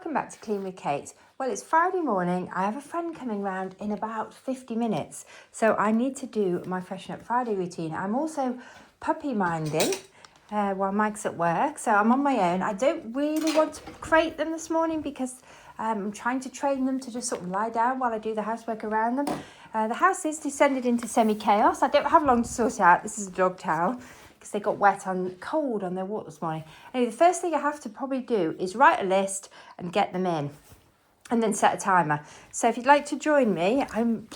welcome back to Clean with Kate. Well, it's Friday morning. I have a friend coming round in about 50 minutes. So I need to do my Freshen Up Friday routine. I'm also puppy minding while Mike's at work. So I'm on my own. I don't really want to crate them this morning because I'm trying to train them to just sort of lie down while I do the housework around them. The house is descended into semi-chaos. I don't have long to sort out. This is a dog towel, because they got wet and cold on their walk this morning. Anyway, the first thing I have to probably do is write a list and get them in, and then set a timer. So if you'd like to join me,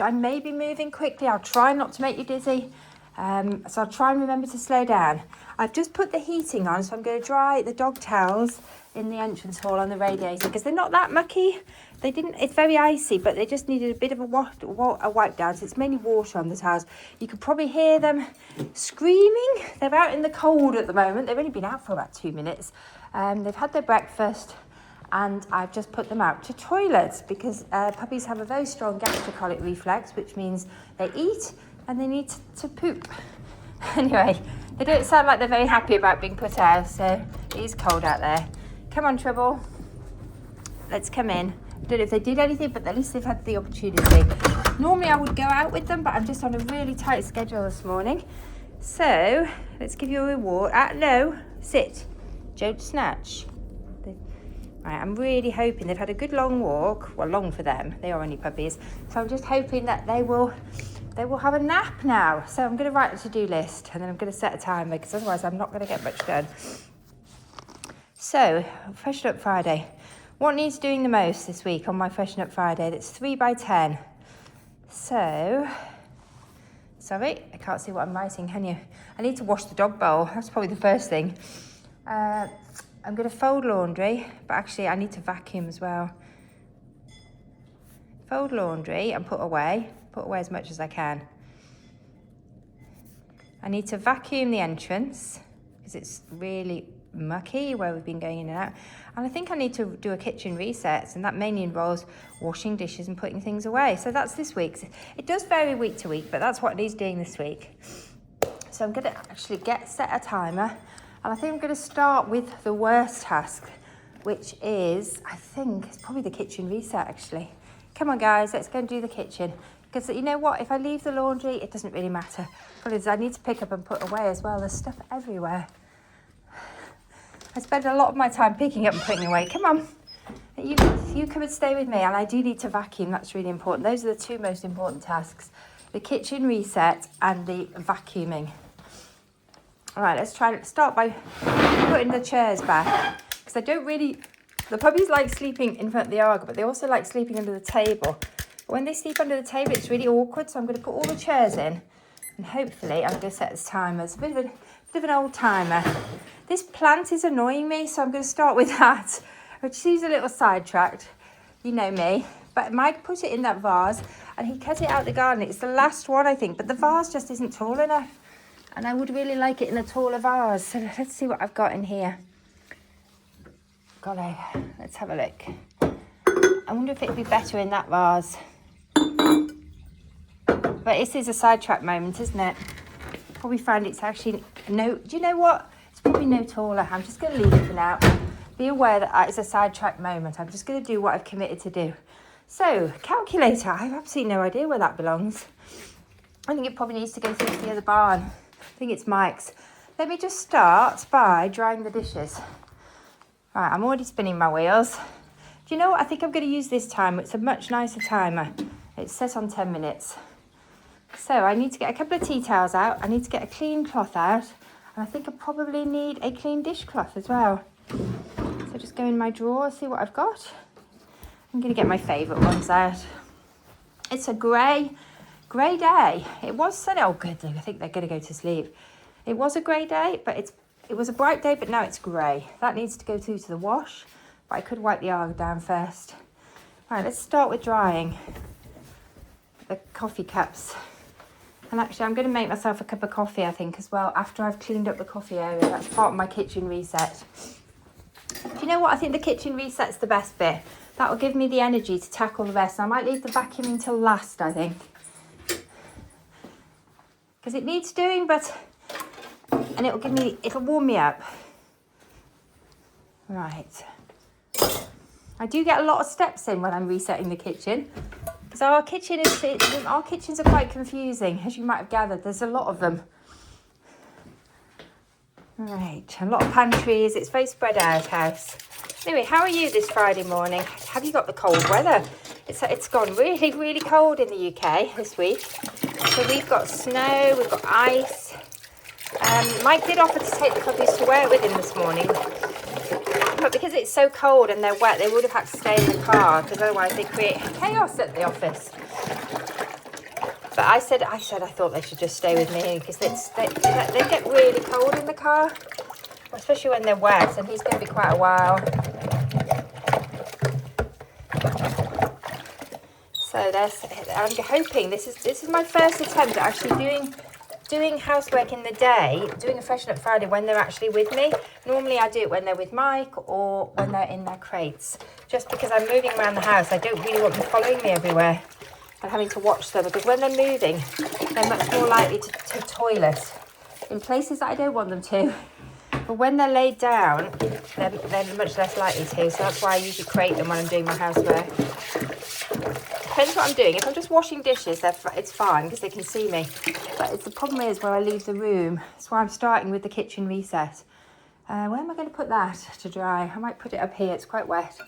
I may be moving quickly. I'll try not to make you dizzy. So I'll try and remember to slow down. I've just put the heating on, so I'm going to dry the dog towels in the entrance hall on the radiator, because they're not that mucky. It's very icy, but they just needed a bit of a wipe down. So it's mainly water on the towels. You could probably hear them screaming. They're out in the cold at the moment. They've only been out for about 2 minutes. They've had their breakfast, and I've just put them out to toilets because puppies have a very strong gastrocolic reflex, which means they eat and they need to poop. Anyway, they don't sound like they're very happy about being put out, so it is cold out there. Come on, Trouble. Let's come in. I don't know if they did anything, but at least they've had the opportunity. Normally I would go out with them, but I'm just on a really tight schedule this morning. So let's give you a reward. No, sit. Don't snatch. Right, I'm really hoping they've had a good long walk. Well, long for them. They are only puppies. So I'm just hoping that they will have a nap now. So I'm going to write a to-do list, and then I'm going to set a timer, because otherwise I'm not going to get much done. So, Freshen Up Friday. What needs doing the most this week on my Freshen Up Friday? That's 3 by 10. So, sorry, I can't see what I'm writing, can you? I need to wash the dog bowl. That's probably the first thing. I'm going to fold laundry, but actually I need to vacuum as well. Fold laundry and put away as much as I can. I need to vacuum the entrance because it's really mucky where we've been going in and out. And I think I need to do a kitchen reset, and that mainly involves washing dishes and putting things away. So that's this week. It does vary week to week, but that's what needs doing this week. So I'm going to actually set a timer, and I think I'm going to start with the worst task, which is, I think, it's probably the kitchen reset actually. Come on guys, let's go and do the kitchen. Because you know what, if I leave the laundry, it doesn't really matter. Because I need to pick up and put away as well. There's stuff everywhere. I spend a lot of my time picking up and putting away. Come on, you come and stay with me. And I do need to vacuum, that's really important. Those are the two most important tasks. The kitchen reset and the vacuuming. All right, let's start by putting the chairs back. Because I don't really, the puppies like sleeping in front of the Arga, but they also like sleeping under the table. But when they sleep under the table, it's really awkward. So I'm going to put all the chairs in. And hopefully I'm going to set this timer. It's a bit of an old timer. This plant is annoying me, so I'm going to start with that, which seems a little sidetracked. You know me. But Mike put it in that vase, and he cut it out the garden. It's the last one, I think, but the vase just isn't tall enough. And I would really like it in a taller vase. So let's see what I've got in here. Golly, let's have a look. I wonder if it'd be better in that vase. But this is a sidetrack moment, isn't it? Probably find it's actually no. Do you know what? It's probably no taller. I'm just going to leave it for now. Be aware that it's a sidetrack moment. I'm just going to do what I've committed to do. So, calculator. I have absolutely no idea where that belongs. I think it probably needs to go through the other barn. I think it's Mike's. Let me just start by drying the dishes. Right, I'm already spinning my wheels. Do you know what? I think I'm going to use this timer. It's a much nicer timer. It's set on 10 minutes. So I need to get a couple of tea towels out. I need to get a clean cloth out. And I think I probably need a clean dishcloth as well. So just go in my drawer, see what I've got. I'm going to get my favourite ones out. It's a grey day. It was sunny. Oh, good. I think they're going to go to sleep. It was a grey day, but it was a bright day, but now it's grey. That needs to go through to the wash. But I could wipe the Arga down first. All right, let's start with drying the coffee cups. And actually, I'm going to make myself a cup of coffee, I think, as well, after I've cleaned up the coffee area. That's part of my kitchen reset. Do you know what? I think the kitchen reset's the best bit. That will give me the energy to tackle the rest. I might leave the vacuuming till last, I think. Because it needs doing, and it'll warm me up. Right. I do get a lot of steps in when I'm resetting the kitchen. Because our kitchens are quite confusing, as you might have gathered. There's a lot of them. Right, a lot of pantries. It's very spread out house. Anyway, how are you this Friday morning? Have you got the cold weather? It's gone really, really cold in the UK this week. So we've got snow, we've got ice. Mike did offer to take the puppies to wear with him this morning. But because it's so cold and they're wet, they would have had to stay in the car, because otherwise they create chaos at the office. But I said I thought they should just stay with me, because they get really cold in the car, especially when they're wet, and he's going to be quite a while. So I'm hoping this is my first attempt at actually doing housework in the day, doing a Freshen Up Friday when they're actually with me. Normally I do it when they're with Mike or when they're in their crates. Just because I'm moving around the house, I don't really want them following me everywhere and having to watch them, because when they're moving, they're much more likely to toilet in places that I don't want them to. But when they're laid down, they're much less likely to. So that's why I usually crate them when I'm doing my housework. Depends what I'm doing. If I'm just washing dishes, it's fine because they can see me. But the problem is where I leave the room. That's why I'm starting with the kitchen reset. Where am I going to put that to dry? I might put it up here. It's quite wet.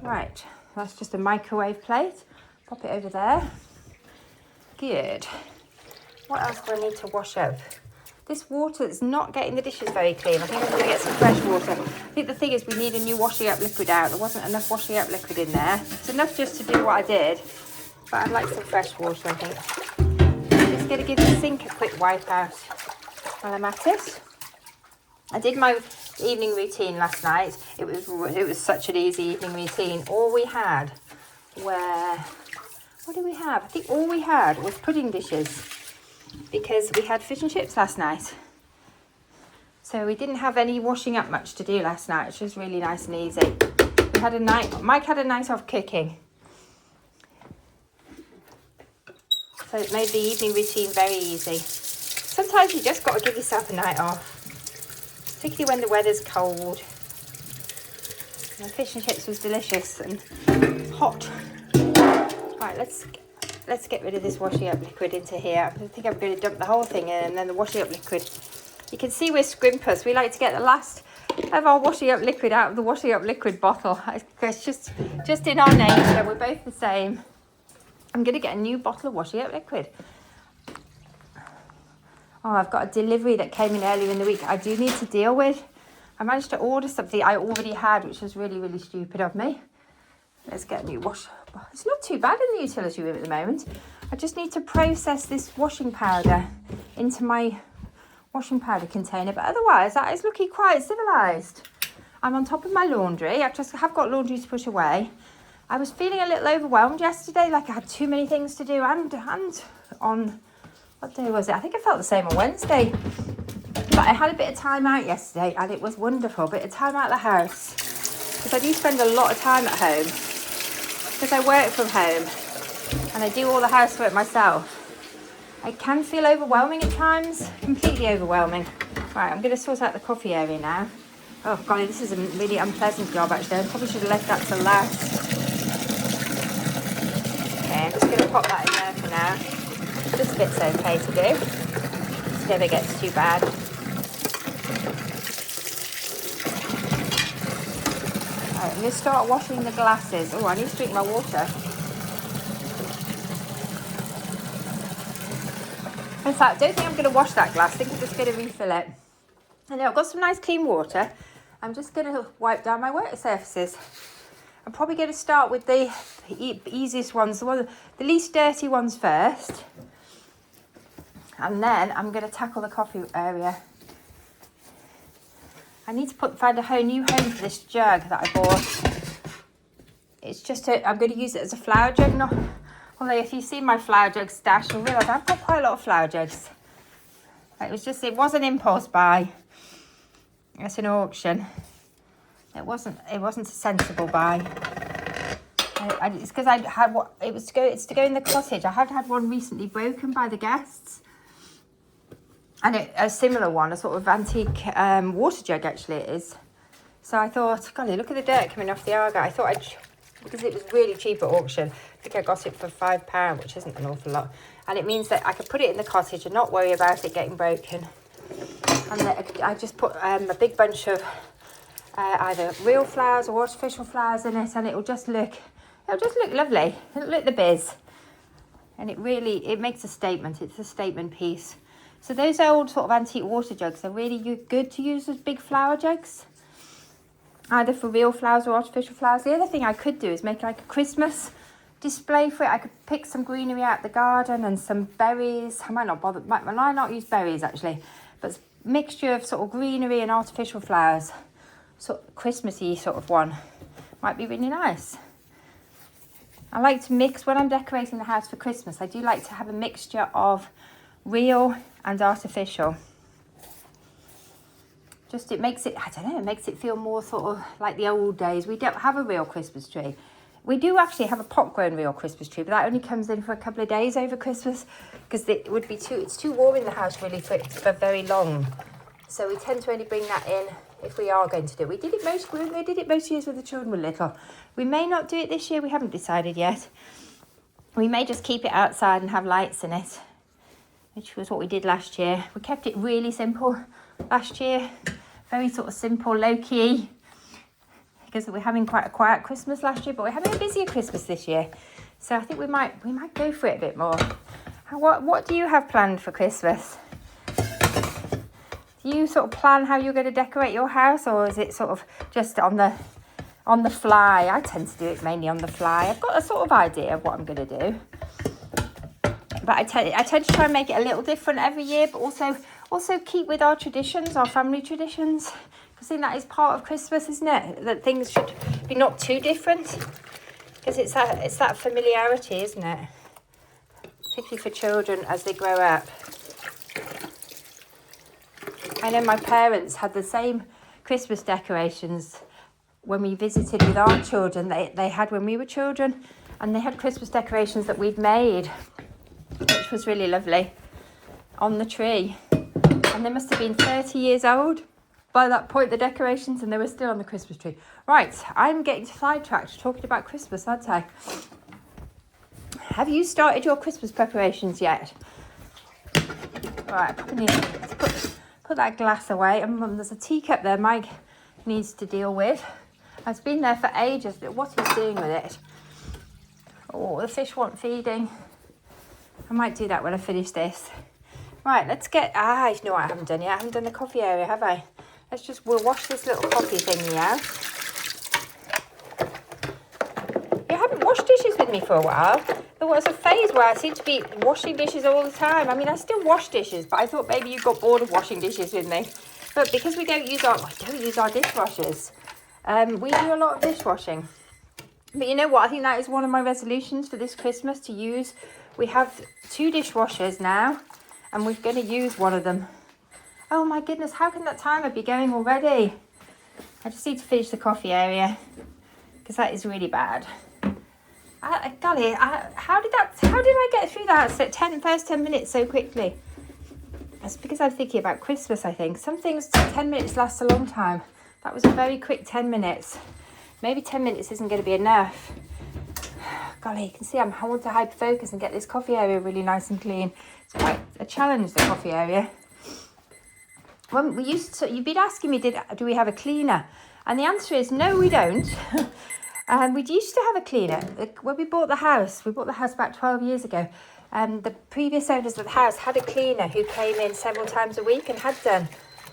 Right. That's just a microwave plate. Pop it over there. Good. What else do I need to wash up? This water is not getting the dishes very clean. I think I'm going to get some fresh water. I think the thing is we need a new washing up liquid out. There wasn't enough washing up liquid in there. It's enough just to do what I did. But I'd like some fresh water, I think. I'm just going to give the sink a quick wipe out while I'm at it. I did my evening routine last night. It was such an easy evening routine. All we had were... What did we have? I think all we had was pudding dishes, because we had fish and chips last night. So we didn't have any washing up much to do last night, which was really nice and easy. Mike had a night off cooking. So it made the evening routine very easy. Sometimes you just got to give yourself a night off, particularly when the weather's cold. The fish and chips was delicious and hot. Right, let's get rid of this washing up liquid into here. I think I'm going to dump the whole thing in, and then the washing up liquid. You can see we're scrimpers. We like to get the last of our washing up liquid out of the washing up liquid bottle. It's just in our nature. We're both the same. I'm going to get a new bottle of washing up liquid. Oh, I've got a delivery that came in earlier in the week I do need to deal with. I managed to order something I already had, which was really, really stupid of me. Let's get a new wash. It's not too bad in the utility room at the moment. I just need to process this washing powder into my washing powder container. But otherwise, that is looking quite civilised. I'm on top of my laundry. I just have got laundry to put away. I was feeling a little overwhelmed yesterday, like I had too many things to do. And on, what day was it? I think I felt the same on Wednesday. But I had a bit of time out yesterday, and it was wonderful. A bit of time out of the house. Because I do spend a lot of time at home. Because I work from home and I do all the housework myself. It can feel overwhelming at times, completely overwhelming. Right, I'm going to sort out the coffee area now. Oh golly, this is a really unpleasant job actually. I probably should have left that to last. Okay, I'm just going to pop that in there for now. This bit's okay to do. This never gets too bad. I'm going to start washing the glasses. Oh, I need to drink my water. In fact, I don't think I'm going to wash that glass. I think I'm just going to refill it. I know I've got some nice clean water. I'm just going to wipe down my work surfaces. I'm probably going to start with the easiest ones, the least dirty ones first. And then I'm going to tackle the coffee area. I need to find a new home for this jug that I bought. It's just I'm going to use it as a flower jug. Although if you see my flower jug stash, you'll realise I've got quite a lot of flower jugs. It was an impulse buy. It's an auction. It wasn't a sensible buy. It's because I had it's to go in the cottage. I have had one recently broken by the guests. And a similar one, a sort of antique water jug actually it is. So I thought, golly, look at the dirt coming off the Arga. I thought because it was really cheap at auction. I think I got it for £5, which isn't an awful lot. And it means that I could put it in the cottage and not worry about it getting broken. And I just put a big bunch of either real flowers or artificial flowers in it, and it'll just look lovely. It'll look the biz. And it makes a statement. It's a statement piece. So those old sort of antique water jugs are really good to use as big flower jugs, either for real flowers or artificial flowers. The other thing I could do is make like a Christmas display for it. I could pick some greenery out the garden and some berries. I might not use berries actually, but a mixture of sort of greenery and artificial flowers, sort of Christmassy sort of one, might be really nice. I like to mix when I'm decorating the house for Christmas. I do like to have a mixture of real and artificial. Just it makes it, I don't know, it makes it feel more sort of like the old days. We don't have a real Christmas tree. We do actually have a pot-grown real Christmas tree, but that only comes in for a couple of days over Christmas because it's too warm in the house really for very long. So we tend to only bring that in if we are going to do it. We did it most years when the children were little. We may not do it this year. We haven't decided yet. We may just keep it outside and have lights in it, which was what we did last year. We kept it really simple last year. Very sort of simple, low-key, because we're having quite a quiet Christmas last year, but we're having a busier Christmas this year. So I think we might go for it a bit more. What do you have planned for Christmas? Do you sort of plan how you're going to decorate your house, or is it sort of just on the fly? I tend to do it mainly on the fly. I've got a sort of idea of what I'm going to do, but I tend to try and make it a little different every year, but also keep with our traditions, our family traditions. I think that is part of Christmas, isn't it? That things should be not too different, because it's that familiarity, isn't it? Particularly for children as they grow up. I know my parents had the same Christmas decorations when we visited with our children. They had when we were children, and they had Christmas decorations that we'd made, which was really lovely, on the tree. And they must have been 30 years old by that point, the decorations, and they were still on the Christmas tree. Right, I'm getting sidetracked talking about Christmas, aren't I? Have you started your Christmas preparations yet? All right, I probably need to put that glass away. And there's a teacup there Mike needs to deal with. It's been there for ages, but what he's doing with it. Oh, the fish want feeding. I might do that when I finish this. Right, let's get... you know what I haven't done yet? I haven't done the coffee area, have I? We'll wash this little coffee thingy out. You haven't washed dishes with me for a while. There was a phase where I seemed to be washing dishes all the time. I mean, I still wash dishes, but I thought maybe you got bored of washing dishes with me. But because we don't use our dishwashers, we do a lot of dishwashing. But you know what? I think that is one of my resolutions for this Christmas to use. We have 2 dishwashers now, and we're going to use one of them. Oh my goodness, how can that timer be going already? I just need to finish the coffee area, because that is really bad. Golly, how did I get through that first 10 minutes so quickly? That's because I'm thinking about Christmas, I think. Some things, 10 minutes lasts a long time. That was a very quick 10 minutes. Maybe 10 minutes isn't going to be enough. Golly, you can see I want to hyper focus and get this coffee area really nice and clean. It's quite a challenge, the coffee area. When you've been asking me, do we have a cleaner? And the answer is no, we don't. We used to have a cleaner. When we bought the house about 12 years ago. The previous owners of the house had a cleaner who came in several times a week and had done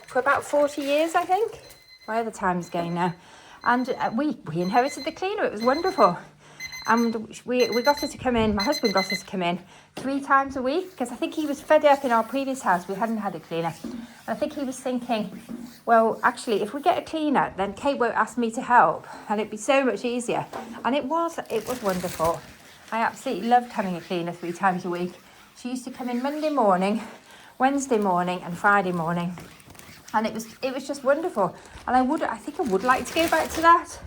for about 40 years, I think. Where the time's going now. And we inherited the cleaner. It was wonderful. And we got her to come in, my husband got her to come in 3 times a week, because I think he was fed up in our previous house. We hadn't had a cleaner. And I think he was thinking, well, actually, if we get a cleaner, then Kate won't ask me to help, and it'd be so much easier. And it was wonderful. I absolutely loved having a cleaner 3 times a week. She used to come in Monday morning, Wednesday morning, and Friday morning. And it was just wonderful. And I think I would like to go back to that.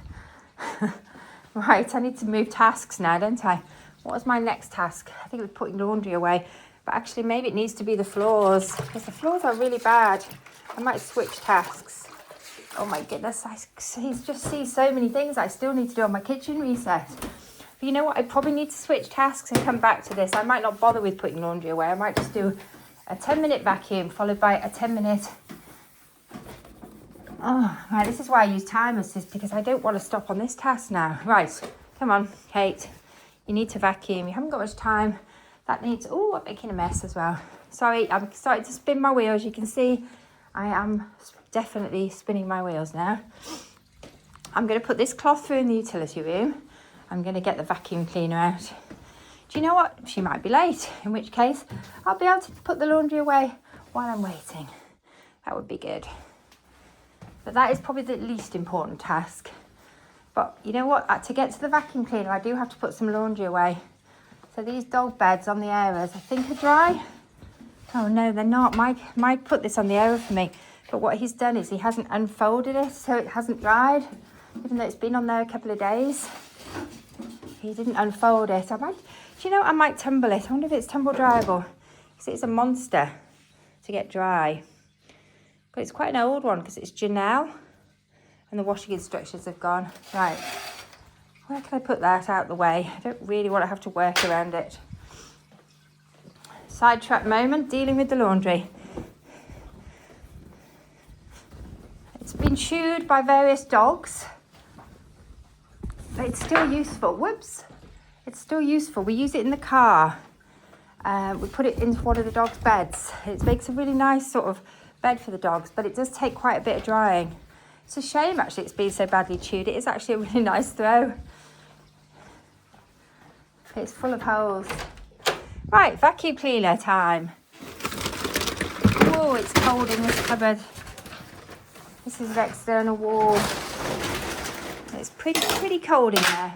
Right, I need to move tasks now, don't I? What was my next task? I think it was putting laundry away. But actually, maybe it needs to be the floors, because the floors are really bad. I might switch tasks. Oh my goodness, I just see so many things I still need to do on my kitchen reset. But you know what, I probably need to switch tasks and come back to this. I might not bother with putting laundry away. I might just do a 10-minute vacuum followed by a 10-minute... Oh, right, this is why I use timers, is because I don't want to stop on this task now. Right, come on, Kate. You need to vacuum. You haven't got much time. That needs... Oh, I'm making a mess as well. Sorry, I'm starting to spin my wheels. You can see I am definitely spinning my wheels now. I'm going to put this cloth through in the utility room. I'm going to get the vacuum cleaner out. Do you know what? She might be late, in which case I'll be able to put the laundry away while I'm waiting. That would be good. But that is probably the least important task. But you know what? To get to the vacuum cleaner, I do have to put some laundry away. So these dog beds on the airers, I think are dry. Oh no, they're not. Mike put this on the airer for me. But what he's done is he hasn't unfolded it, so it hasn't dried. Even though it's been on there a couple of days. He didn't unfold it. I might tumble it. I wonder if it's tumble dryable. Because it's a monster to get dry. But it's quite an old one because it's Janelle. And the washing instructions have gone. Right. Where can I put that out the way? I don't really want to have to work around it. Sidetrack moment, dealing with the laundry. It's been chewed by various dogs. But it's still useful. Whoops. It's still useful. We use it in the car. We put it into one of the dogs' beds. It makes a really nice sort of bed for the dogs, but it does take quite a bit of drying. It's a shame, actually, it's been so badly chewed. It is actually a really nice throw. It's full of holes. Right, vacuum cleaner time. Oh, it's cold in this cupboard. This is the external wall. It's pretty cold in there.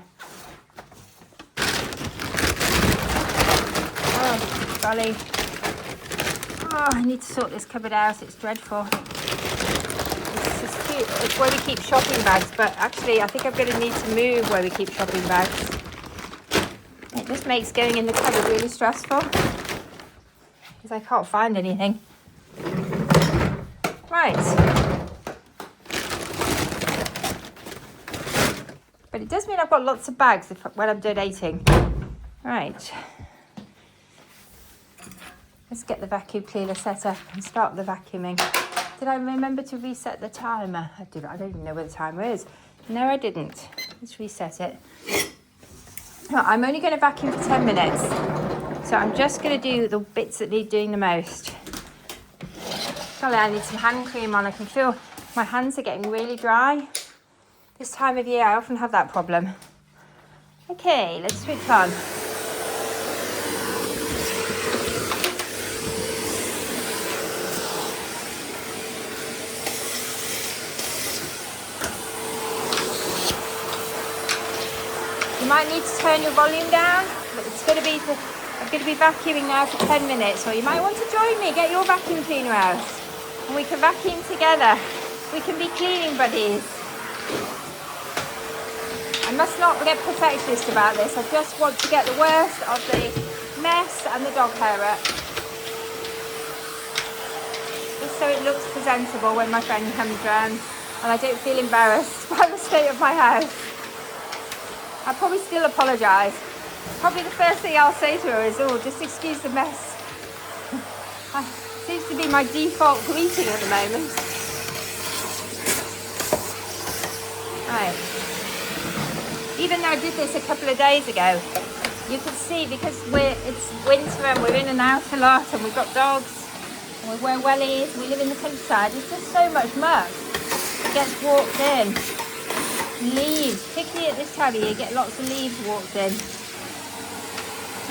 Oh, golly. Oh, I need to sort this cupboard out. It's dreadful. It's where we keep shopping bags, but actually I think I'm going to need to move where we keep shopping bags. It just makes going in the cupboard really stressful because I can't find anything. Right. But it does mean I've got lots of bags when I'm donating. Right. Let's get the vacuum cleaner set up and start the vacuuming. Did I remember to reset the timer? I don't even know where the timer is. No, I didn't. Let's reset it. No, I'm only going to vacuum for 10 minutes. So I'm just going to do the bits that need doing the most. Golly, I need some hand cream on. I can feel my hands are getting really dry. This time of year, I often have that problem. Okay, let's switch on. You might need to turn your volume down, but I'm going to be vacuuming now for 10 minutes, or you might want to join me, get your vacuum cleaner out, and we can vacuum together. We can be cleaning buddies. I must not get perfectionist about this. I just want to get the worst of the mess and the dog hair up, just so it looks presentable when my friend comes round, and I don't feel embarrassed by the state of my house. I'll probably still apologise. Probably the first thing I'll say to her is, oh, just excuse the mess. Seems to be my default greeting at the moment. Right. Even though I did this a couple of days ago, you can see because it's winter and we're in and out a lot and we've got dogs and we wear wellies and we live in the countryside, there's just so much muck that gets walked in. Leaves, particularly at this time of year, you get lots of leaves walked in.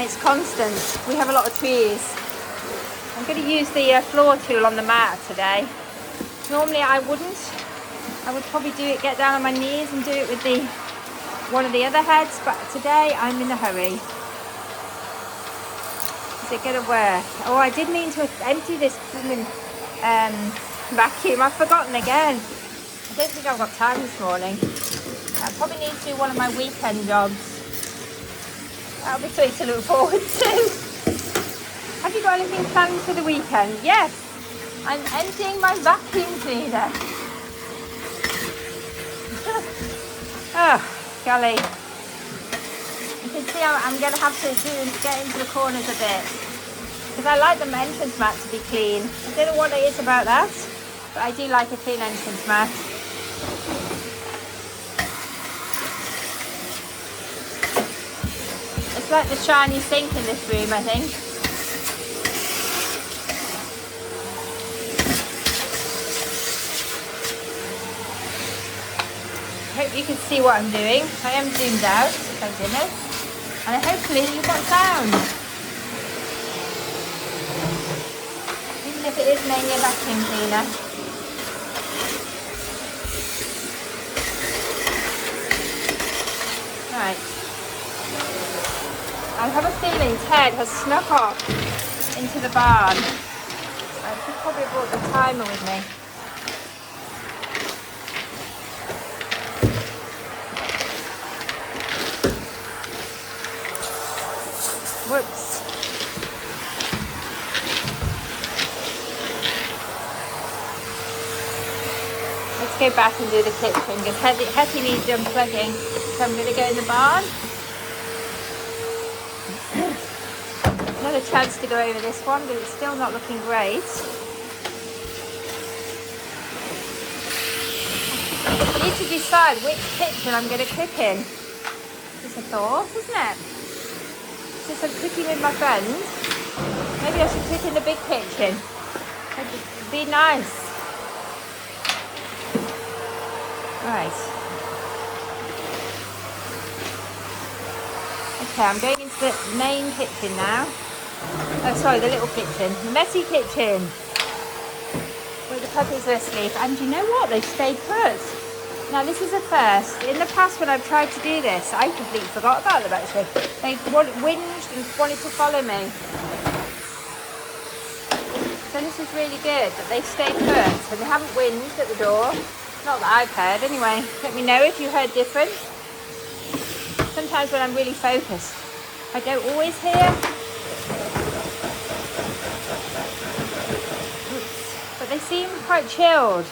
It's constant. We have a lot of trees. I'm going to use the floor tool on the mat today. Normally I wouldn't. I would probably get down on my knees and do it with one of the other heads, but today I'm in a hurry. Is it going to work? Oh, I did mean to empty this vacuum. I've forgotten again. I don't think I've got time this morning. I probably need to do one of my weekend jobs. That'll be something to look forward to. Have you got anything planned for the weekend? Yes, I'm emptying my vacuum cleaner. Oh, golly. You can see I'm going to have to get into the corners a bit. Because I like the entrance mat to be clean. I don't know what it is about that, but I do like a clean entrance mat. It's like the shiny sink in this room, I think. I hope you can see what I'm doing. I am zoomed out, thank goodness. And hopefully you've got sound. Even if it is mainly a vacuum cleaner. Right. I have a feeling Ted has snuck off into the barn. I should probably have brought the timer with me. Whoops. Let's go back and do the kitchen because Hetty needs unplugging. So I'm going to go in the barn. Another chance to go over this one, but it's still not looking great. I need to decide which kitchen I'm going to cook in. It's a thought, isn't it? Since I'm cooking with my friends, maybe I should cook in the big kitchen. It'd be nice. Right. Okay, I'm going into the main kitchen now. Oh, sorry, the little kitchen. The messy kitchen. Where the puppies are asleep. And you know what? They've stayed put. Now, this is a first. In the past, when I've tried to do this, I completely forgot about them, actually. They whinged and wanted to follow me. So this is really good that they've stayed put. And they haven't whinged at the door. Not that I've heard, anyway. Let me know if you heard different. Sometimes when I'm really focused, I don't always hear. But they seem quite chilled.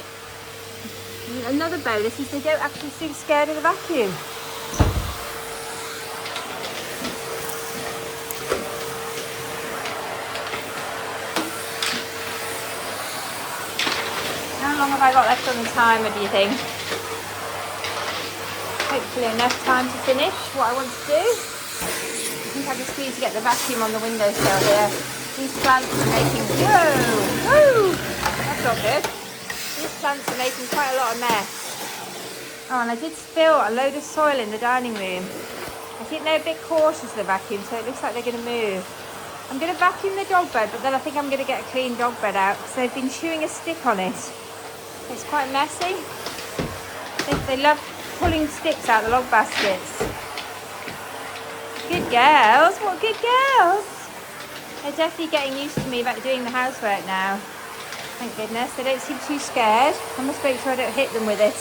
And another bonus is they don't actually seem scared of the vacuum. How long have I got left on the timer, do you think? Hopefully enough time to finish what I want to do. I think I just need to get the vacuum on the windowsill here. These plants are making, whoa, that's not good. These plants are making quite a lot of mess. Oh, and I did spill a load of soil in the dining room. I think they're a bit cautious of the vacuum, so it looks like they're going to move. I'm going to vacuum the dog bed, but then I think I'm going to get a clean dog bed out because they've been chewing a stick on it. It's quite messy. They love pulling sticks out of the log baskets. Good girls, what good girls. They're definitely getting used to me about doing the housework now. Thank goodness, they don't seem too scared. I must make sure I don't hit them with it.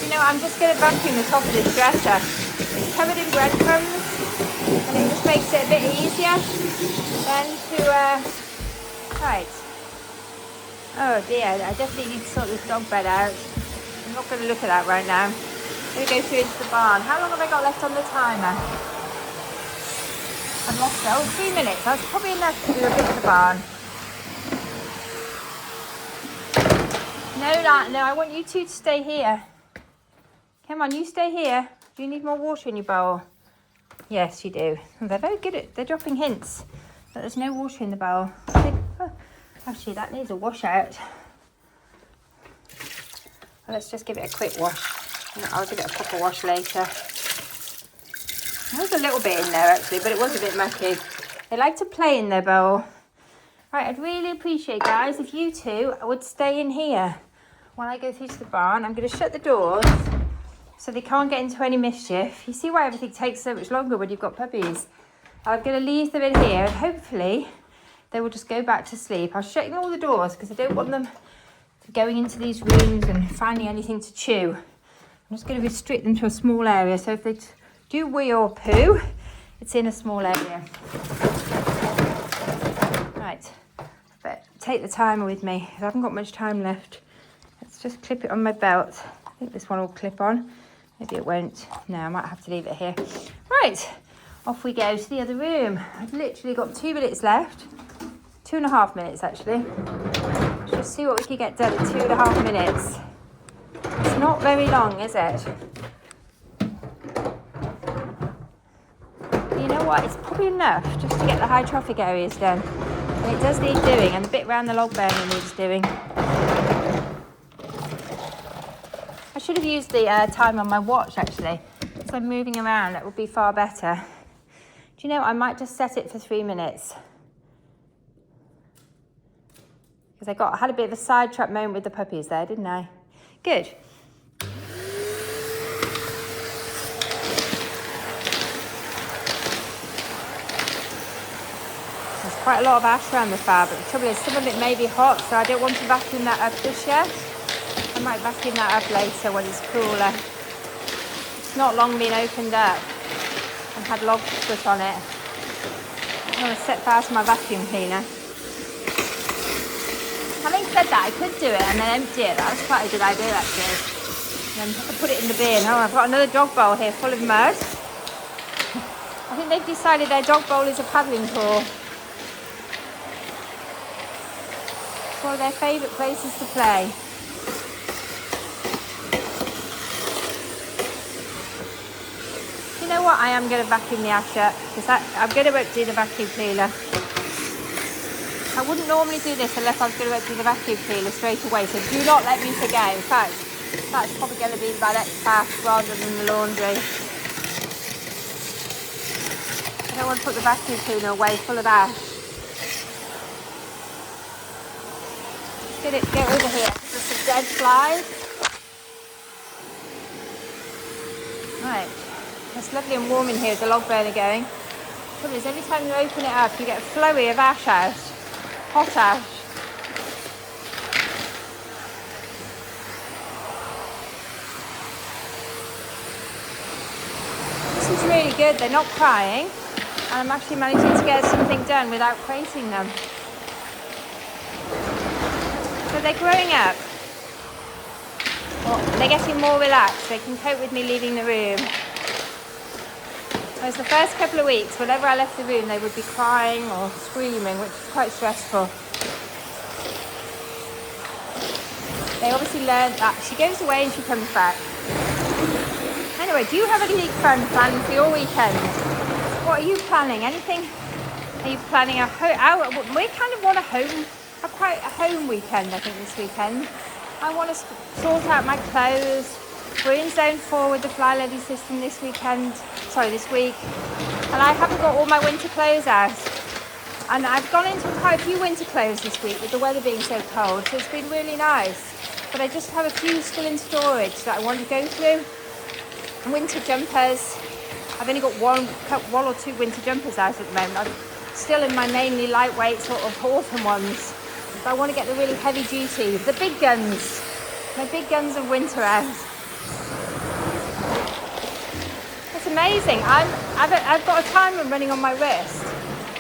You know, I'm just going to vacuum the top of this dresser. It's covered in breadcrumbs and it just makes it a bit easier then to right. Oh dear, I definitely need to sort this dog bed out. I'm not going to look at that right now. I'm going to go through into the barn. How long have I got left on the timer? I've lost it. Oh, 3 minutes. That's probably enough to do a bit of the barn. No, I want you two to stay here. Come on, you stay here. Do you need more water in your bowl? Yes, you do. They're very good at, they're dropping hints that there's no water in the bowl. Actually, that needs a wash out. Well, let's just give it a quick wash. I'll give it a proper wash later. There's a little bit in there actually, but it was a bit mucky. They like to play in their bowl. Right, I'd really appreciate, guys, if you two would stay in here while I go through to the barn. I'm going to shut the doors so they can't get into any mischief. You see why everything takes so much longer when you've got puppies. I'm going to leave them in here and hopefully they will just go back to sleep. I'm shutting all the doors because I don't want them going into these rooms and finding anything to chew. I'm just going to restrict them to a small area. So if they do wee or poo, it's in a small area. Right, but take the timer with me. I haven't got much time left. Let's just clip it on my belt. I think this one will clip on. Maybe it won't. No, I might have to leave it here. Right, off we go to the other room. I've literally got 2 minutes left. 2.5 minutes, actually. Let's just see what we can get done in 2.5 minutes. It's not very long, is it? You know what? It's probably enough just to get the high traffic areas done. And it does need doing, and the bit around the log burner needs doing. I should have used the time on my watch, actually. As I'm moving around, that would be far better. Do you know, I might just set it for 3 minutes. Because I had a bit of a sidetrack moment with the puppies there, didn't I? Good. There's quite a lot of ash around the fire, but the trouble is some of it may be hot, so I don't want to vacuum that up just yet. I might vacuum that up later when it's cooler. It's not long been opened up and had log split on it. I'm going to set fire to my vacuum cleaner. Having said that, I could do it and then empty it. That was quite a good idea, actually. And then put it in the bin. Oh, I've got another dog bowl here full of mud. I think they've decided their dog bowl is a paddling pool. It's one of their favourite places to play. You know what? I am going to vacuum the ash up because I'm going to empty the vacuum cleaner. I wouldn't normally do this unless I was going to empty the vacuum cleaner straight away, so do not let me forget. In fact, that's probably going to be my next task rather than the laundry. I don't want to put the vacuum cleaner away full of ash. Get over here. There's some dead flies. Right, it's lovely and warm in here with the log burner going. The trouble is, every time you open it up, you get a flurry of ash out. Hot ash. This is really good. They're not crying, and I'm actually managing to get something done without crating them. So they're growing up. Well, they're getting more relaxed. They can cope with me leaving the room. Whereas the first couple of weeks, whenever I left the room, they would be crying or screaming, which is quite stressful. They obviously learned that. She goes away and she comes back. Anyway, do you have any fun planned for your weekend? What are you planning? Anything? Are you planning we kind of want quite a home weekend, I think, this weekend. I want to sort out my clothes. We're in zone 4 with the Fly Lady system this week. And I haven't got all my winter clothes out. And I've gone into quite a few winter clothes this week with the weather being so cold, so it's been really nice. But I just have a few still in storage that I want to go through. Winter jumpers. I've only got one or two winter jumpers out at the moment. I'm still in my mainly lightweight sort of autumn ones. But I want to get the really heavy duty, the big guns. My big guns of winter out. It's amazing. I've got a timer running on my wrist,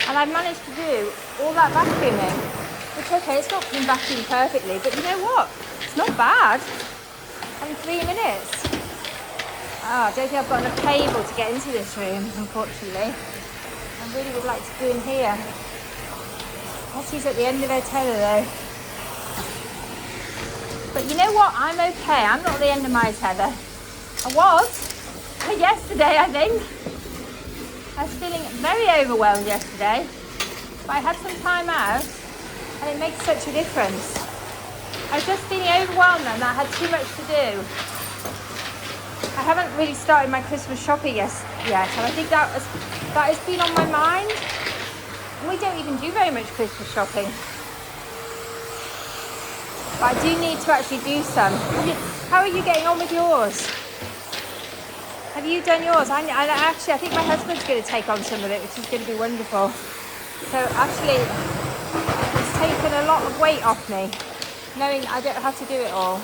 and I've managed to do all that vacuuming. Which, okay, it's not been vacuumed perfectly, but you know what? It's not bad. In 3 minutes. I don't think I've got enough cable to get into this room, unfortunately. I really would like to do in here. Hetty's at the end of her tether, though. But you know what? I'm okay. I'm not at the end of my tether. I was. Yesterday, I think. I was feeling very overwhelmed yesterday. But I had some time out, and it makes such a difference. I was just feeling overwhelmed and I had too much to do. I haven't really started my Christmas shopping yet, and I think that has been on my mind. We don't even do very much Christmas shopping. But I do need to actually do some. How are you getting on with yours? Have you done yours? I think my husband's going to take on some of it, which is going to be wonderful. So actually, it's taken a lot of weight off me, knowing I don't have to do it all.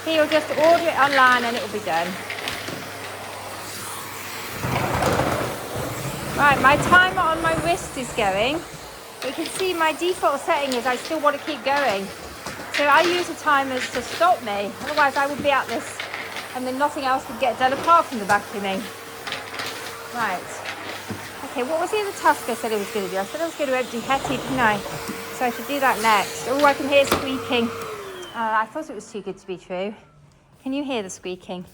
He'll just order it online and it will be done. Right, my timer on my wrist is going. You can see my default setting is I still want to keep going. So I use the timers to stop me. Otherwise I would be at this and then nothing else would get done apart from the vacuuming. Right. Okay, what was the other task I said I was going to do? I said I was going to empty Hetty, didn't I? So I should do that next. Oh, I can hear squeaking. I thought it was too good to be true. Can you hear the squeaking?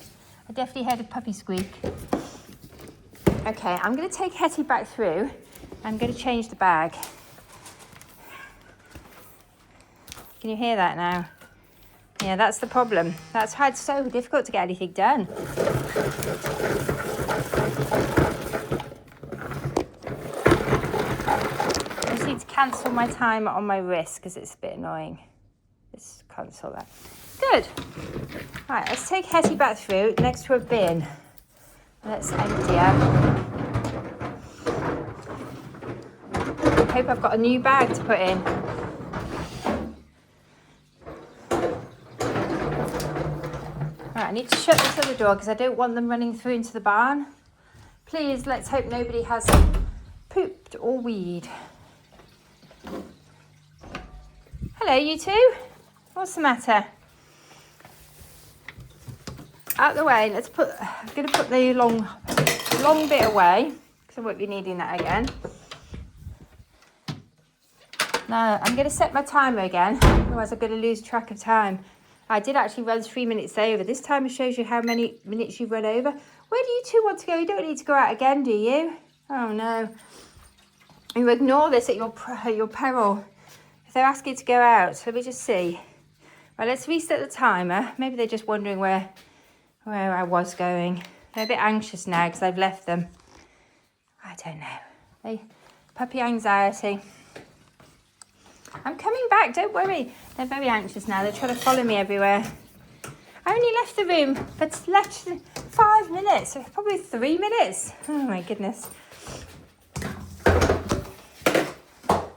I definitely heard a puppy squeak. Okay, I'm going to take Hetty back through. I'm going to change the bag. Can you hear that now? Yeah, that's the problem. That's why it's so difficult to get anything done. I just need to cancel my timer on my wrist because it's a bit annoying. Let's cancel that. Good. Right, let's take Hetty back through next to a bin. Let's empty her. I hope I've got a new bag to put in. Right, I need to shut this other door because I don't want them running through into the barn. Please, let's hope nobody has pooped or weed. Hello, you two. What's the matter? Out the way. I'm going to put the long bit away because I won't be needing that again. Now, I'm going to set my timer again, otherwise I'm going to lose track of time. I did actually run 3 minutes over. This timer shows you how many minutes you've run over. Where do you two want to go? You don't need to go out again, do you? Oh, no. You ignore this at your peril. If they're asking to go out, let me just see. Right, let's reset the timer. Maybe they're just wondering where I was going. They're a bit anxious now because I've left them. I don't know. Puppy anxiety. I'm coming back, don't worry. They're very anxious now. They're trying to follow me everywhere. I only left the room for less than 5 minutes, probably 3 minutes. Oh my goodness.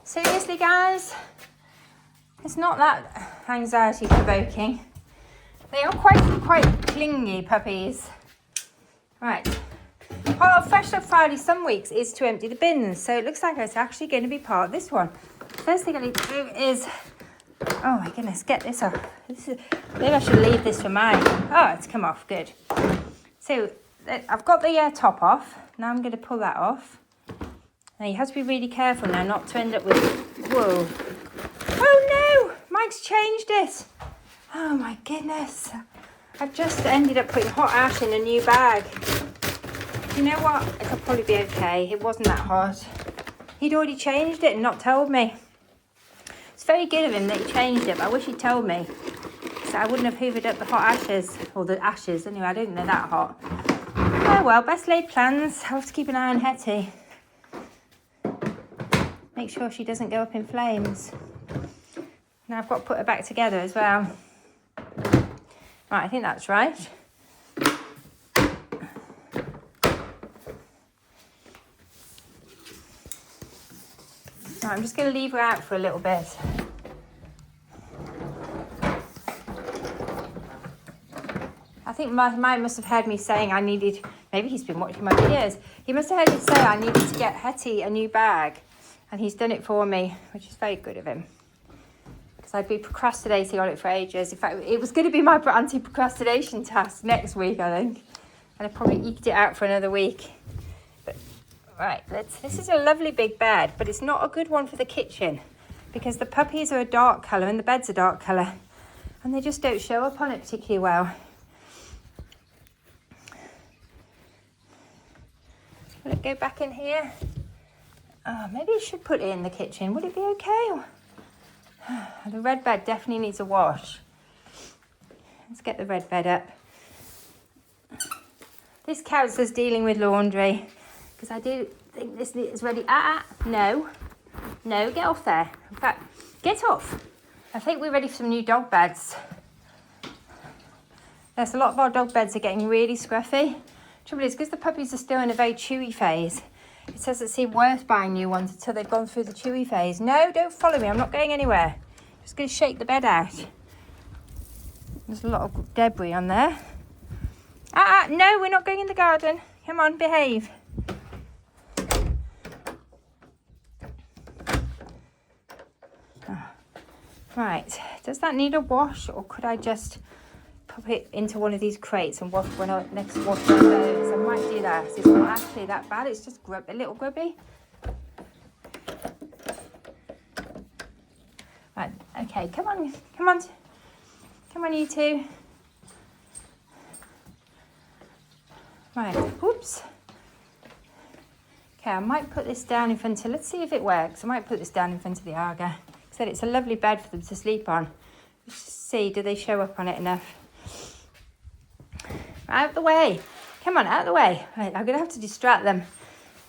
Seriously, guys, it's not that anxiety provoking. They are quite clingy puppies. Right. Part of Fresh Up Friday some weeks is to empty the bins, so it looks like it's actually going to be part of this one. First thing I need to do is, oh my goodness, get this off. Maybe I should leave this for mine. Oh, it's come off, good. So I've got the top off. Now I'm going to pull that off. Now you have to be really careful now not to end up with, whoa. Oh no, Mike's changed it. Oh my goodness. I've just ended up putting hot ash in a new bag. You know what? It'll probably be okay. It wasn't that hot. He'd already changed it and not told me. It's very good of him that he changed it, but I wish he'd told me. So I wouldn't have hoovered up the hot ashes. Or the ashes, anyway. I don't think they're that hot. Oh well, best laid plans. I'll have to keep an eye on Hetty. Make sure she doesn't go up in flames. Now I've got to put her back together as well. Right, I think that's right. Right, I'm just going to leave her out for a little bit. I think Mike must have heard me saying I needed, maybe he's been watching my videos. He must have heard me say I needed to get Hetty a new bag. And he's done it for me, which is very good of him. Because I'd be procrastinating on it for ages. In fact, it was going to be my anti-procrastination task next week, I think. And I probably eked it out for another week. But, right, this is a lovely big bed, but it's not a good one for the kitchen. Because the puppies are a dark colour and the bed's a dark colour. And they just don't show up on it particularly well. Will it go back in here? Oh, maybe I should put it in the kitchen. Would it be okay? The red bed definitely needs a wash. Let's get the red bed up. This counts as dealing with laundry because I do think this is ready. No, get off there. In fact, get off. I think we're ready for some new dog beds. Yes, a lot of our dog beds are getting really scruffy. Trouble is, because the puppies are still in a very chewy phase, it says it seems worth buying new ones until they've gone through the chewy phase. No, don't follow me. I'm not going anywhere. Just going to shake the bed out. There's a lot of debris on there. No, we're not going in the garden. Come on, behave. Right, does that need a wash, or could I just pop it into one of these crates and wash when I next wash one of those? I might do that. It's not actually that bad, it's just a little grubby. Right, okay, come on, you two. Right, oops. Okay, I might put this down in front of, let's see if it works. I might put this down in front of the Aga. Said it's a lovely bed for them to sleep on. Let's see, do they show up on it enough? Out of the way. Come on, out of the way. Right, I'm gonna have to distract them.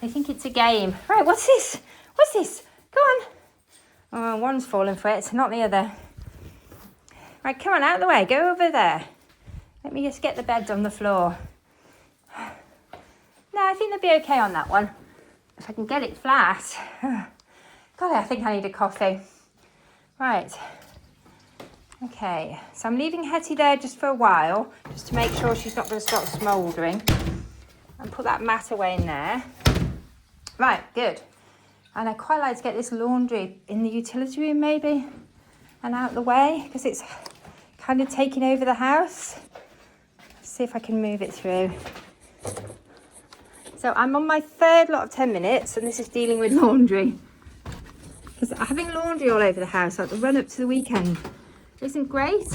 They think it's a game. Right, what's this? What's this? Go on. Oh, one's falling for it, not the other. Right, come on, out of the way. Go over there. Let me just get the bed on the floor. No, I think they'll be okay on that one. If I can get it flat. God, I think I need a coffee. Right. Okay, so I'm leaving Hetty there just for a while, just to make sure she's not going to start smouldering. And put that mat away in there. Right, good. And I quite like to get this laundry in the utility room maybe, and out the way, because it's kind of taking over the house. Let's see if I can move it through. So I'm on my third lot of 10 minutes, and this is dealing with laundry. Because having laundry all over the house, like the run up to the weekend, isn't great.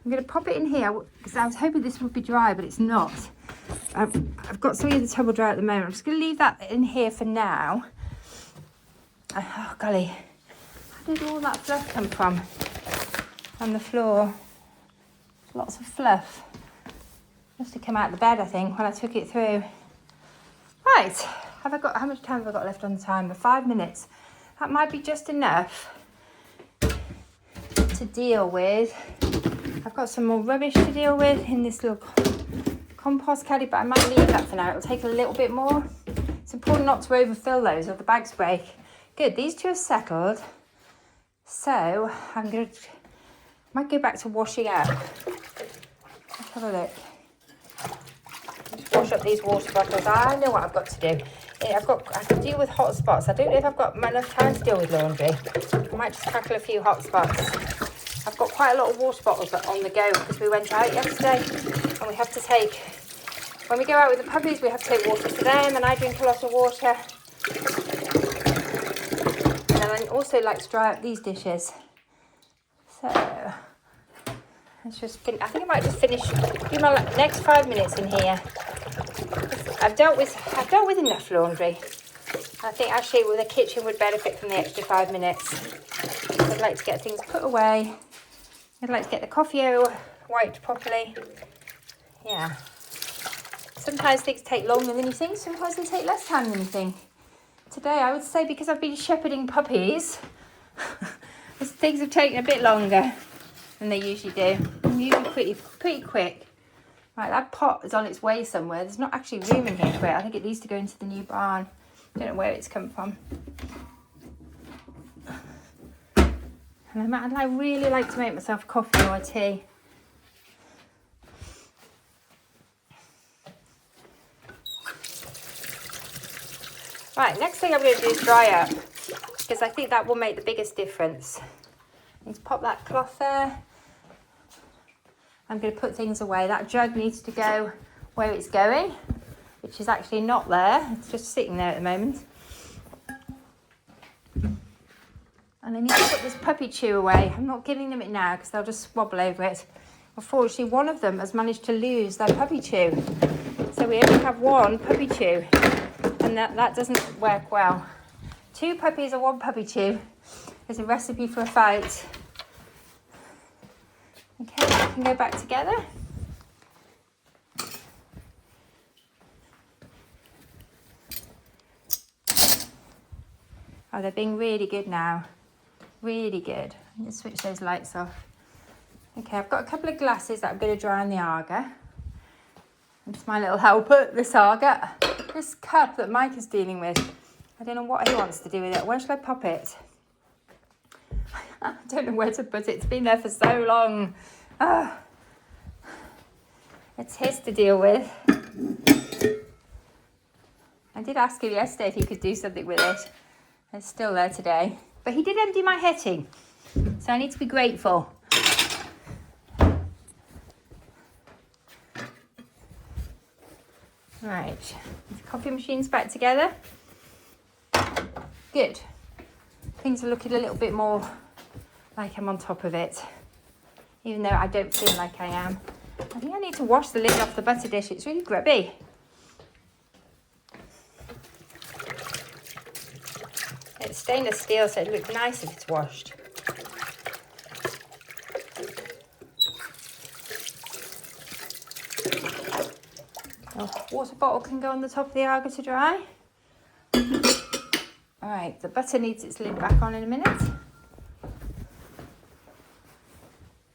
I'm going to pop it in here, because I was hoping this would be dry, but it's not. I've got something in the tub dry at the moment. I'm just going to leave that in here for now. Oh, golly. Where did all that fluff come from? On the floor. Lots of fluff. Must have come out of the bed, I think, when I took it through. Right, have I got, how much time have I got left on the timer? 5 minutes. That might be just enough to deal with. I've got some more rubbish to deal with in this little compost caddy, but I might leave that for now. It'll take a little bit more. It's important not to overfill those or the bags break. Good, these two are settled. So might go back to washing up. Let's have a look. Wash up these water bottles. I know what I've got to do. I can deal with hot spots. I don't know if I've got enough time to deal with laundry. I might just tackle a few hot spots. I've got quite a lot of water bottles on the go because we went out yesterday, and we have to take, when we go out with the puppies, we have to take water for them, and I drink a lot of water. And then I also like to dry up these dishes. So let's just I think I might just finish, do my next 5 minutes in here. I've dealt with enough laundry. I think actually the kitchen would benefit from the extra 5 minutes. I'd like to get things put away. I'd like to get the coffee wiped properly. Yeah. Sometimes things take longer than you think. Sometimes they take less time than you think. Today I would say, because I've been shepherding puppies, things have taken a bit longer than they usually do. I'm usually pretty quick. Right, that pot is on its way somewhere. There's not actually room in here for it. I think it needs to go into the new barn. Don't know where it's come from. And I really like to make myself coffee or a tea. Right, next thing I'm going to do is dry up, because I think that will make the biggest difference. Let's pop that cloth there. I'm going to put things away. That jug needs to go where it's going, which is actually not there. It's just sitting there at the moment. And I need to put this puppy chew away. I'm not giving them it now because they'll just swabble over it. Unfortunately, one of them has managed to lose their puppy chew. So we only have one puppy chew, and that doesn't work well. 2 puppies or 1 puppy chew is a recipe for a fight. Okay, we can go back together. Oh, they're being really good now. Really good. I'm going to switch those lights off. Okay, I've got a couple of glasses that I'm going to dry in the Aga. It's my little helper, this Aga. This cup that Mike is dealing with, I don't know what he wants to do with it. Where should I pop it? I don't know where to put it. It's been there for so long. It's his to deal with. I did ask him yesterday if he could do something with it. It's still there today. But he did empty my Hetty. So I need to be grateful. Right, the coffee machine's back together. Good. Things are looking a little bit more like I'm on top of it, even though I don't feel like I am. I think I need to wash the lid off the butter dish. It's really grubby. It's stainless steel, so it looks nice if it's washed. Oh, water bottle can go on the top of the Arga to dry. All right, the butter needs its lid back on in a minute.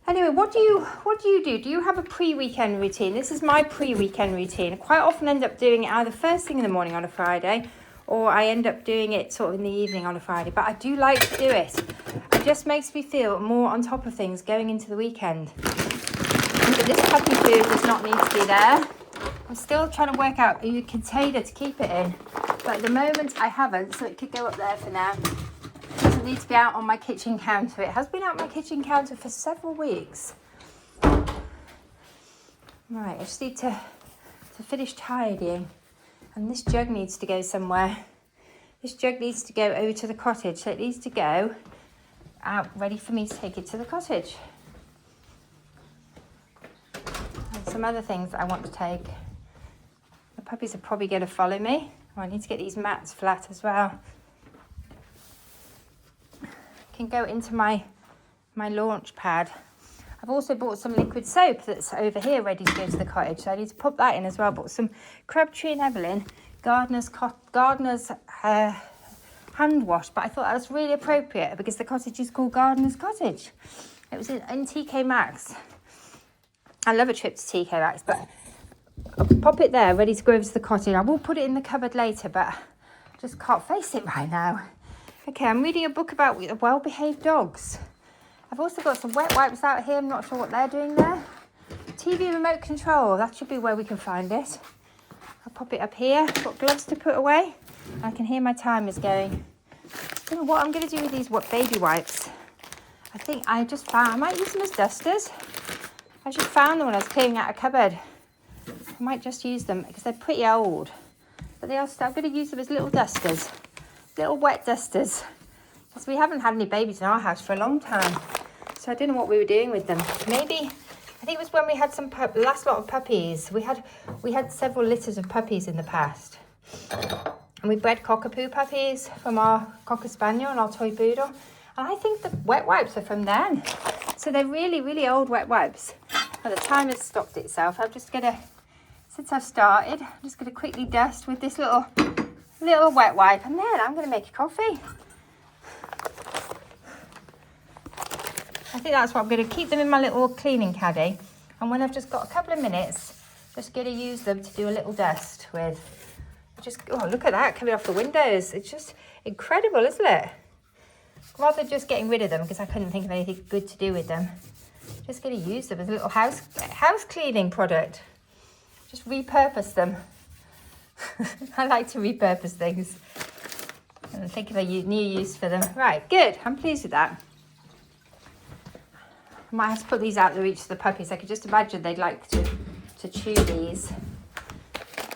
Anyway, what do you do? Do you have a pre-weekend routine? This is my pre-weekend routine. I quite often end up doing it either first thing in the morning on a Friday, or I end up doing it sort of in the evening on a Friday. But I do like to do it. It just makes me feel more on top of things going into the weekend. But this puppy food does not need to be there. I'm still trying to work out a container to keep it in. But at the moment I haven't, so it could go up there for now. It doesn't need to be out on my kitchen counter. It has been out on my kitchen counter for several weeks. Right, I just need to finish tidying. And this jug needs to go somewhere. This jug needs to go over to the cottage. So it needs to go out ready for me to take it to the cottage. And some other things I want to take. The puppies are probably going to follow me. Oh, I need to get these mats flat as well. Can go into my launch pad. I've also bought some liquid soap that's over here ready to go to the cottage, so I need to put that in as well. Bought some Crabtree and Evelyn gardener's hand wash, but I thought that was really appropriate because the cottage is called Gardener's Cottage. It was in TK Maxx. I love a trip to TK Maxx, but I'll pop it there ready to go over to the cottage. I will put it in the cupboard later, but I just can't face it right now. Okay, I'm reading a book about well-behaved dogs. I've also got some wet wipes out here. I'm not sure what they're doing there. TV remote control. That should be where we can find it. I'll pop it up here. Got gloves to put away. I can hear my timers going. I don't know what I'm going to do with these baby wipes. I think I just found... I might use them as dusters. I just found them when I was clearing out a cupboard. I might just use them because they're pretty old. But they are still... I'm going to use them as little dusters. Little wet dusters. Because we haven't had any babies in our house for a long time. So I don't know what we were doing with them. Maybe, I think it was when we had some last lot of puppies. We had several litters of puppies in the past. And we bred cockapoo puppies from our Cocker Spaniel and our toy poodle. And I think the wet wipes are from then. So they're really, really old wet wipes. Well, the timer's stopped itself. I'm just going to, since I've started, I'm just going to quickly dust with this little wet wipe. And then I'm going to make a coffee. I think that's what I'm going to keep them in my little cleaning caddy. And when I've just got a couple of minutes, just going to use them to do a little dust with. Just, oh, look at that coming off the windows. It's just incredible, isn't it? Rather than just getting rid of them because I couldn't think of anything good to do with them. Just going to use them as a little house cleaning product. Just repurpose them. I like to repurpose things and think of a new use for them. Right, good. I'm pleased with that. I might have to put these out the reach of the puppies. I could just imagine they'd like to chew these.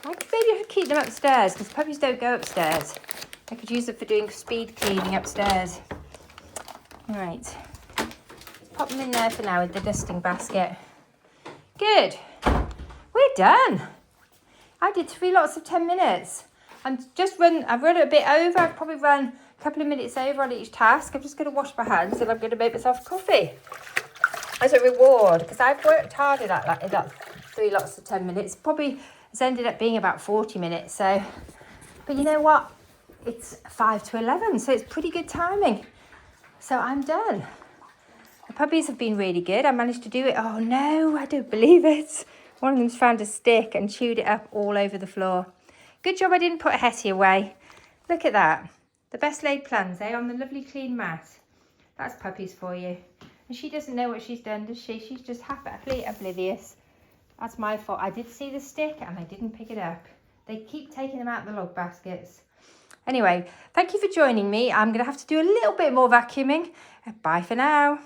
Maybe I could keep them upstairs because puppies don't go upstairs. I could use them for doing speed cleaning upstairs. All right. Pop them in there for now with the dusting basket. Good. We're done. I did 3 lots of 10 minutes. I've run a bit over. I've probably run a couple of minutes over on each task. I'm just going to wash my hands and I'm going to make myself a coffee as a reward because I've worked hard in that 3 lots of 10 minutes. Probably it's ended up being about 40 minutes. So, but you know what? It's 5 to 11, so it's pretty good timing. So I'm done. The puppies have been really good. I managed to do it. Oh no, I don't believe it. One of them's found a stick and chewed it up all over the floor. Good job I didn't put Hetty away. Look at that. The best laid plans, eh? On the lovely clean mat. That's puppies for you. And she doesn't know what she's done, does she? She's just happily oblivious. That's my fault. I did see the stick and I didn't pick it up. They keep taking them out of the log baskets. Anyway, thank you for joining me. I'm going to have to do a little bit more vacuuming. Bye for now.